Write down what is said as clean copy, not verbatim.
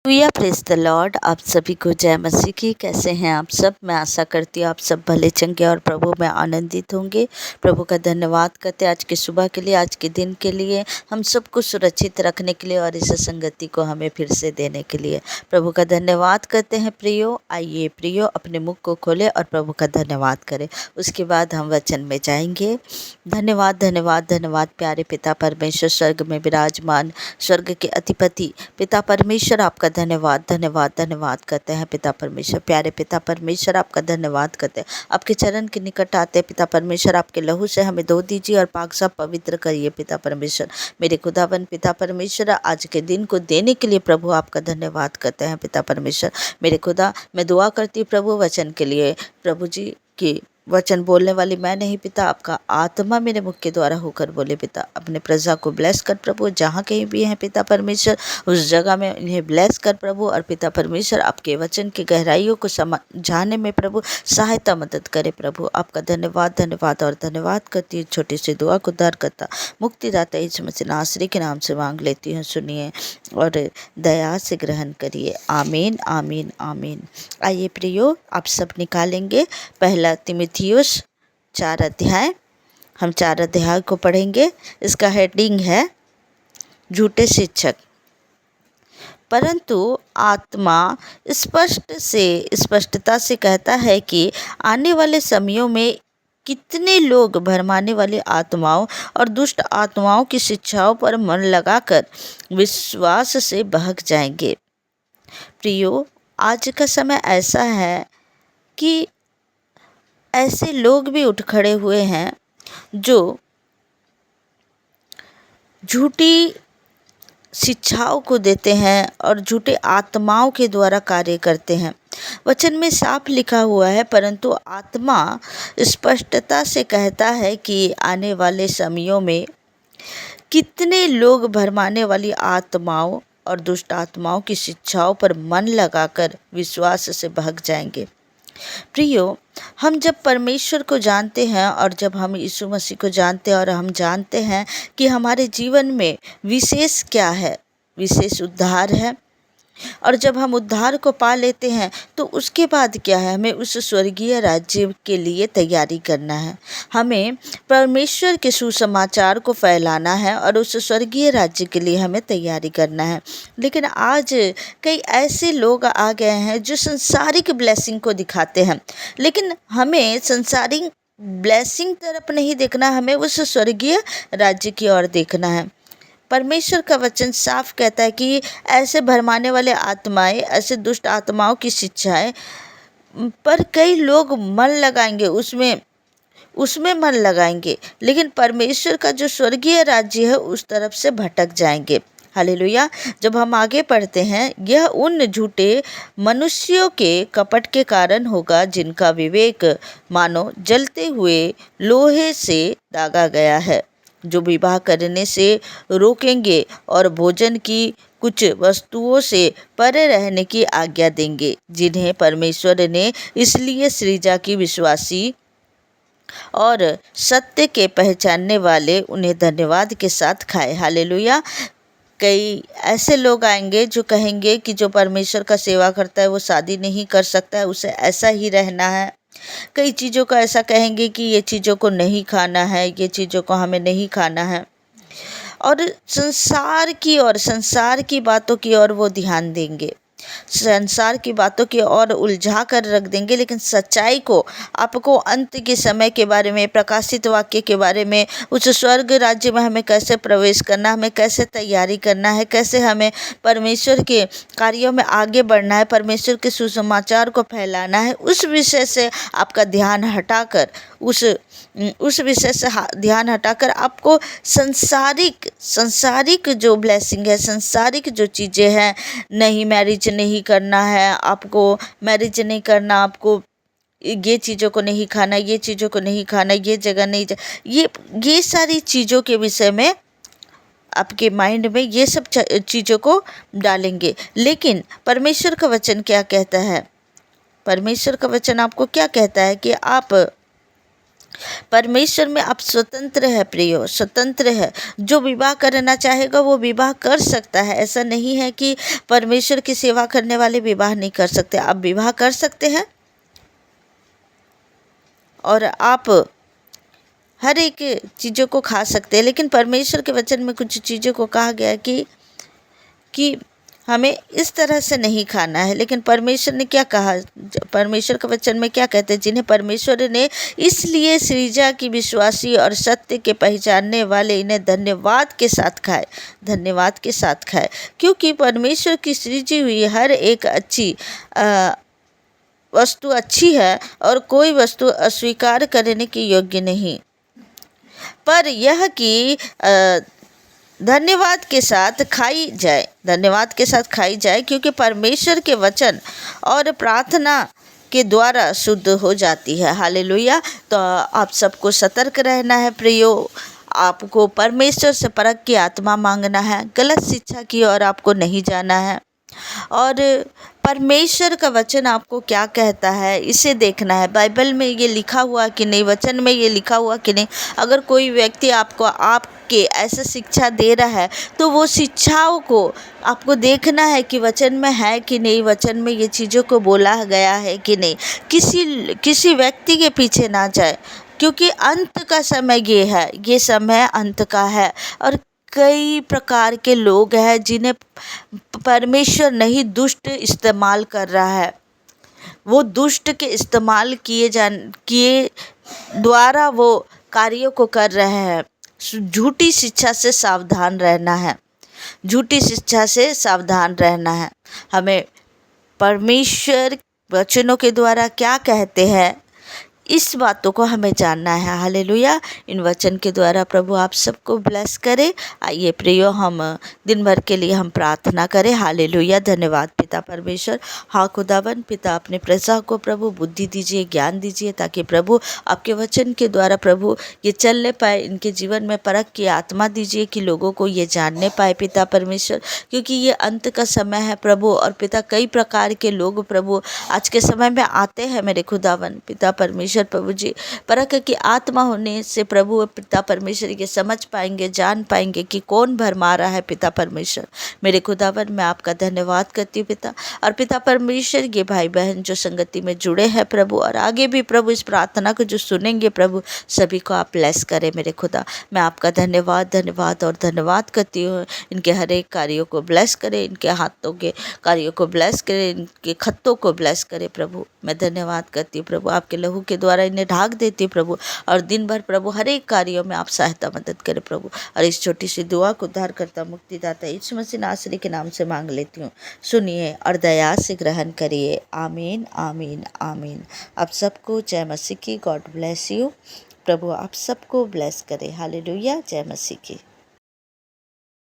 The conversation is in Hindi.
या प्रेज द लॉर्ड। आप सभी को जय मसीह की। कैसे हैं आप सब? मैं आशा करती हूँ आप सब भले चंगे और प्रभु में आनंदित होंगे। प्रभु का धन्यवाद करते आज की सुबह के लिए, आज के दिन के लिए, हम सबको सुरक्षित रखने के लिए और इस संगति को हमें फिर से देने के लिए प्रभु का धन्यवाद करते हैं। प्रियो, आइए प्रियो अपने मुख को खोले और प्रभु का धन्यवाद करें। उसके बाद हम वचन में जाएंगे। धन्यवाद धन्यवाद धन्यवाद प्यारे पिता परमेश्वर, स्वर्ग में विराजमान स्वर्ग के अधिपति पिता परमेश्वर, आपका धन्यवाद धन्यवाद धन्यवाद करते हैं पिता परमेश्वर। प्यारे पिता परमेश्वर, आपका धन्यवाद करते हैं। आपके चरण के निकट आते हैं पिता परमेश्वर। आपके लहू से हमें धो दीजिए और पाक साफ पवित्र करिए पिता परमेश्वर। मेरे खुदावन पिता परमेश्वर, आज के दिन को देने के लिए प्रभु आपका धन्यवाद करते हैं पिता परमेश्वर। मेरे खुदा, मैं दुआ करती हूँ प्रभु वचन के लिए, प्रभु जी की वचन बोलने वाली मैं नहीं पिता, आपका आत्मा मेरे मुख के द्वारा होकर बोले पिता। अपने प्रजा को ब्लेस कर प्रभु, जहाँ कहीं भी हैं पिता परमेश्वर, उस जगह में इन्हें ब्लेस कर प्रभु। और पिता परमेश्वर, आपके वचन की गहराइयों को समझाने में प्रभु सहायता मदद करे प्रभु। आपका धन्यवाद धन्यवाद और धन्यवाद करती हूँ। छोटी सी दुआ को उद्धार करता मुक्तिदाता यीशु मसीह नासरी के नाम से मांग लेती हूँ। सुनिए और दया से ग्रहण करिए। आमीन आमीन आमीन। आइए प्रियो, आप सब निकालेंगे पहला तीमुथियुस 4 अध्याय। हम 4 अध्याय को पढ़ेंगे। इसका हेडिंग है झूठे शिक्षक। परंतु आत्मा स्पष्टता से कहता है कि आने वाले समयों में कितने लोग भरमाने वाली आत्माओं और दुष्ट आत्माओं की शिक्षाओं पर मन लगाकर विश्वास से बहक जाएंगे। प्रियो, आज का समय ऐसा है कि ऐसे लोग भी उठ खड़े हुए हैं जो झूठी शिक्षाओं को देते हैं और झूठे आत्माओं के द्वारा कार्य करते हैं। वचन में साफ लिखा हुआ है, परंतु आत्मा स्पष्टता से कहता है कि आने वाले समयों में कितने लोग भरमाने वाली आत्माओं और दुष्ट आत्माओं की शिक्षाओं पर मन लगाकर विश्वास से भाग जाएंगे। प्रियो, हम जब परमेश्वर को जानते हैं और जब हम यीशु मसीह को जानते हैं और हम जानते हैं कि हमारे जीवन में विशेष क्या है, विशेष उद्धार है, और जब हम उद्धार को पा लेते हैं तो उसके बाद क्या है, हमें उस स्वर्गीय राज्य के लिए तैयारी करना है। हमें परमेश्वर के सुसमाचार को फैलाना है और उस स्वर्गीय राज्य के लिए हमें तैयारी करना है। लेकिन आज कई ऐसे लोग आ गए हैं जो संसारिक ब्लेसिंग को दिखाते हैं, लेकिन हमें संसारिक ब्लेसिंग तरफ नहीं देखना, हमें उस स्वर्गीय राज्य की ओर देखना है। परमेश्वर का वचन साफ कहता है कि ऐसे भरमाने वाले आत्माएं, ऐसे दुष्ट आत्माओं की शिक्षाएं पर कई लोग मन लगाएंगे, उसमें मन लगाएंगे, लेकिन परमेश्वर का जो स्वर्गीय राज्य है उस तरफ से भटक जाएंगे। हालेलुया। जब हम आगे पढ़ते हैं, यह उन झूठे मनुष्यों के कपट के कारण होगा जिनका विवेक मानो जलते हुए लोहे से दागा गया है, जो विवाह करने से रोकेंगे और भोजन की कुछ वस्तुओं से परे रहने की आज्ञा देंगे, जिन्हें परमेश्वर ने इसलिए सृजा की विश्वासी और सत्य के पहचानने वाले उन्हें धन्यवाद के साथ खाए। हालेलुया। कई ऐसे लोग आएंगे जो कहेंगे कि जो परमेश्वर का सेवा करता है वो शादी नहीं कर सकता है, उसे ऐसा ही रहना है। कई चीज़ों का ऐसा कहेंगे कि ये चीज़ों को नहीं खाना है, ये चीज़ों को हमें नहीं खाना है, और संसार की बातों की ओर वो ध्यान देंगे, संसार की बातों की ओर उलझा कर रख देंगे। लेकिन सच्चाई को, आपको अंत के समय के बारे में, प्रकाशित वाक्य के बारे में, उस स्वर्ग राज्य में हमें कैसे प्रवेश करना, हमें कैसे तैयारी करना है, कैसे हमें परमेश्वर के कार्यों में आगे बढ़ना है, परमेश्वर के सुसमाचार को फैलाना है, उस विषय से आपका ध्यान हटाकर उस विषय से ध्यान हटाकर आपको संसारिक जो ब्लेसिंग है, संसारिक जो चीज़ें हैं, नहीं मैरिज नहीं करना है, आपको मैरिज नहीं करना, आपको ये चीज़ों को नहीं खाना, ये चीज़ों को नहीं खाना, ये जगह नहीं ये सारी चीज़ों के विषय में आपके माइंड में ये सब चीज़ों को डालेंगे। लेकिन परमेश्वर का वचन क्या कहता है? परमेश्वर का वचन आपको क्या कहता है कि आप परमेश्वर में आप स्वतंत्र है प्रियो, स्वतंत्र है। जो विवाह करना चाहेगा वो विवाह कर सकता है। ऐसा नहीं है कि परमेश्वर की सेवा करने वाले विवाह नहीं कर सकते। आप विवाह कर सकते हैं और आप हर एक चीज़ों को खा सकते हैं, लेकिन परमेश्वर के वचन में कुछ चीज़ों को कहा गया है कि हमें इस तरह से नहीं खाना है। लेकिन परमेश्वर ने क्या कहा, परमेश्वर के वचन में क्या कहते हैं, जिन्हें परमेश्वर ने इसलिए सृजा की विश्वासी और सत्य के पहचानने वाले इन्हें धन्यवाद के साथ खाए, धन्यवाद के साथ खाए। क्योंकि परमेश्वर की सृजी हुई हर एक अच्छी वस्तु अच्छी है और कोई वस्तु अस्वीकार करने की योग्य नहीं, पर यह कि धन्यवाद के साथ खाई जाए, धन्यवाद के साथ खाई जाए, क्योंकि परमेश्वर के वचन और प्रार्थना के द्वारा शुद्ध हो जाती है। हालेलुया। तो आप सबको सतर्क रहना है प्रियो। आपको परमेश्वर से परख की आत्मा मांगना है, गलत शिक्षा की ओर आपको नहीं जाना है, और परमेश्वर का वचन आपको क्या कहता है इसे देखना है। बाइबल में ये लिखा हुआ कि नहीं, वचन में ये लिखा हुआ कि नहीं। अगर कोई व्यक्ति आपके ऐसा शिक्षा दे रहा है तो वो शिक्षाओं को आपको देखना है कि वचन में है कि नहीं, वचन में ये चीज़ों को बोला गया है कि नहीं। किसी व्यक्ति के पीछे ना जाए, क्योंकि अंत का समय ये है, ये समय अंत का है। और कई प्रकार के लोग हैं जिन्हें परमेश्वर नहीं, दुष्ट इस्तेमाल कर रहा है। वो दुष्ट के इस्तेमाल किए द्वारा वो कार्यों को कर रहे हैं। झूठी शिक्षा से सावधान रहना है, झूठी शिक्षा से सावधान रहना है। हमें परमेश्वर वचनों के द्वारा क्या कहते हैं, इस बातों को हमें जानना है। हालेलुया। इन वचन के द्वारा प्रभु आप सबको ब्लेस करे। आइए प्रियो, हम दिन भर के लिए हम प्रार्थना करें। हालेलुया। धन्यवाद पिता परमेश्वर। हाँ खुदावन पिता, अपने प्रजा को प्रभु बुद्धि दीजिए, ज्ञान दीजिए, ताकि प्रभु आपके वचन के द्वारा प्रभु ये चलने पाए। इनके जीवन में परख की आत्मा दीजिए कि लोगों को ये जानने पाए पिता परमेश्वर, क्योंकि ये अंत का समय है प्रभु। और पिता, कई प्रकार के लोग प्रभु आज के समय में आते हैं मेरे खुदावन पिता परमेश्वर। प्रभु जी, परख की आत्मा होने से प्रभु पिता परमेश्वर ये समझ पाएंगे, जान पाएंगे कि कौन भरमा रहा है पिता परमेश्वर। मेरे खुदावन, मैं आपका धन्यवाद करती हूँ पिता। और पिता परमेश्वर, ये भाई बहन जो संगति में जुड़े हैं प्रभु, और आगे भी प्रभु इस प्रार्थना को जो सुनेंगे प्रभु, सभी को आप ब्लेस करें मेरे खुदा। मैं आपका धन्यवाद और धन्यवाद करती हूँ। इनके हर एक कार्यों को ब्लेस करें, इनके हाथों के कार्यों को ब्लेस करें, इनके खत्तों को ब्लेस करें प्रभु। मैं धन्यवाद करती हूँ प्रभु, आपके लहू के द्वारा इन्हें ढाक देती प्रभु। और दिन भर प्रभु हर एक कार्यों में आप सहायता मदद करें प्रभु। और इस छोटी सी दुआ को उद्धारकर्ता मुक्तिदाता यीशु मसीह नासरी के नाम से मांग लेती हूँ। सुनिए और दया से ग्रहण करिए। आमीन आमीन आमीन। आप सबको जय मसीह की। God bless you. प्रभु आप सबको ब्लेस करे। हालेलुया। जय मसीह की।